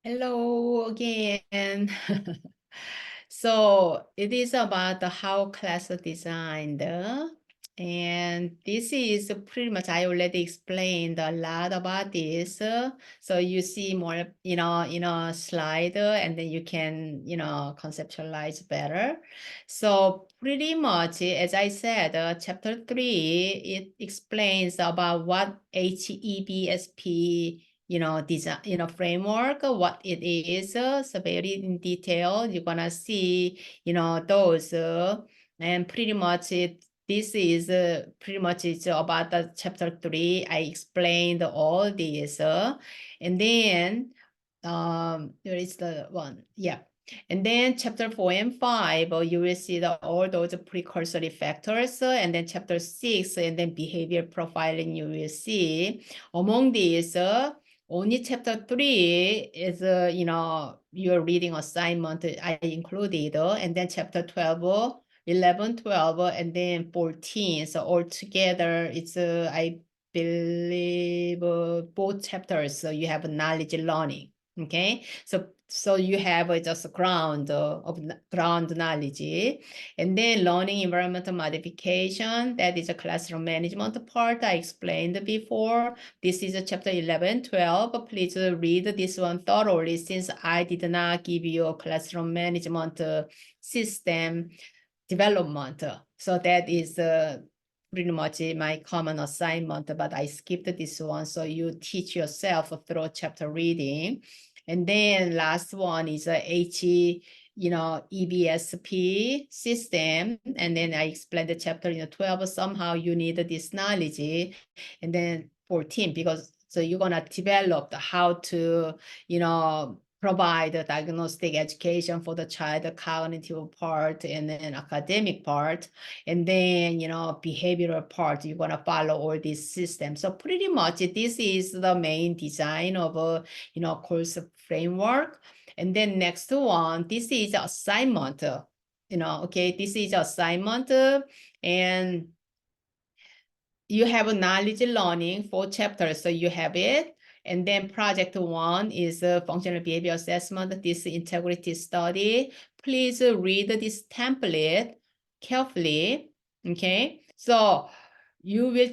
Hello again. So it is about the how class designed. And this is pretty much, I already explained a lot about this. So you see more, in a slide, and then you can, conceptualize better. So pretty much, as I said, chapter 3, it explains about what HEBSP design, framework, what it is. So very in detail, you're gonna see, those, and pretty much this is pretty much it's about the chapter 3. I explained all this, and then there is the one, yeah. And then chapter 4 and 5, you will see all those precursory factors, and then chapter 6, and then behavior profiling, you will see. Among these, only chapter 3 is, your reading assignment I included, and then chapter 12, 11, 12, and then 14. So altogether, it's, I believe, both chapters, so you have knowledge learning. Okay, so you have just a ground of ground knowledge, and then learning environmental modification. That is a classroom management part I explained before. This is a chapter 11, 12. Please read this one thoroughly, since I did not give you a classroom management system development. So that is pretty much my common assignment, but I skipped this one. So you teach yourself through chapter reading. And then last one is a EBSP system. And then I explained the chapter 12. Somehow you need this knowledge. And then 14, because so you're gonna develop the how to, provide a diagnostic education for the child, the cognitive part, and then academic part, and then, behavioral part. You're gonna follow all these systems. So pretty much this is the main design of a, course framework. And then next one, this is assignment, okay, this is assignment, and you have a knowledge learning 4 chapters, so you have it. And then project 1 is a functional behavior assessment, this integrity study. Please read this template carefully, okay? So you will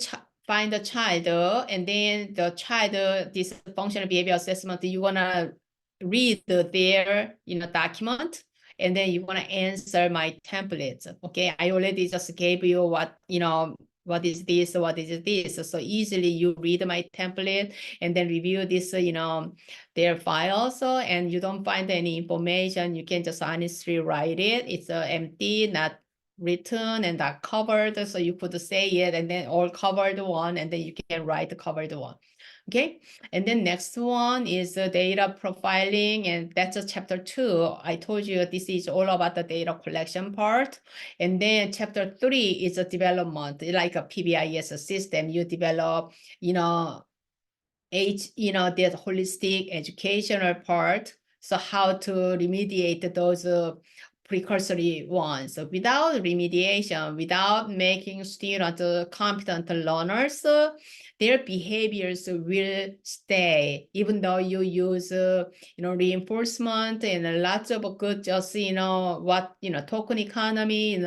find the child, and then the child, this functional behavior assessment, you wanna read their, document, and then you wanna answer my templates, okay? I already just gave you what, what is this, what is this. So easily you read my template and then review this, their files, and you don't find any information, you can just honestly write it. It's empty, not written and not covered. So you could say it and then all covered one, and then you can write the covered one. Okay, and then next one is data profiling, and that's a chapter 2. I told you this is all about the data collection part. And then chapter 3 is a development, like a PBIS system. You develop, the holistic educational part. So how to remediate those precursory ones. So without remediation, without making students competent learners, their behaviors will stay, even though you use, reinforcement and lots of good, just, token economy,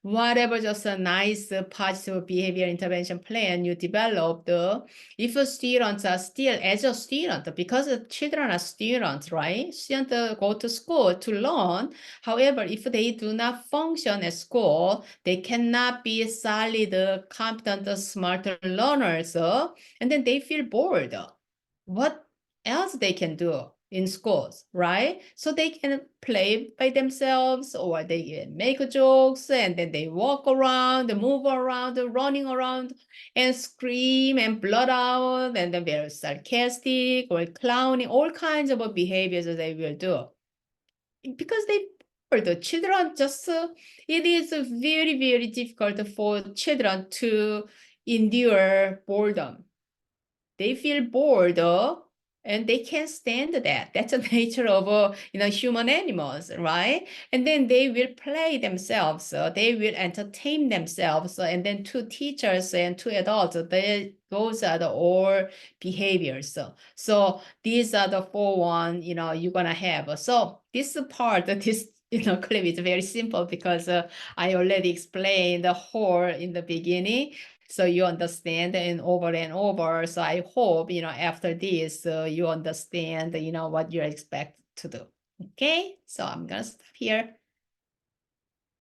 whatever, just a nice positive behavior intervention plan you developed. If students are still, as a student, because children are students, right? Students go to school to learn. However, if they do not function at school, they cannot be solid, competent, smart learners, and then they feel bored. What else they can do in schools, right? So they can play by themselves, or they can make jokes, and then they walk around, move around, running around, and scream and blurt out, and then they're sarcastic or clowning, all kinds of behaviors that they will do. Because the children just, it is very, very difficult for children to endure boredom. They feel bored, and they can't stand that. That's the nature of human animals, right? And then they will play themselves. They will entertain themselves. And then to teachers and to adults, those are the all behaviors. So these are the 4-1, you're gonna have. So this part, this clip is very simple because I already explained the whole in the beginning. So you understand and over. So I hope, after this, you understand, what you expect to do. Okay, so I'm gonna stop here.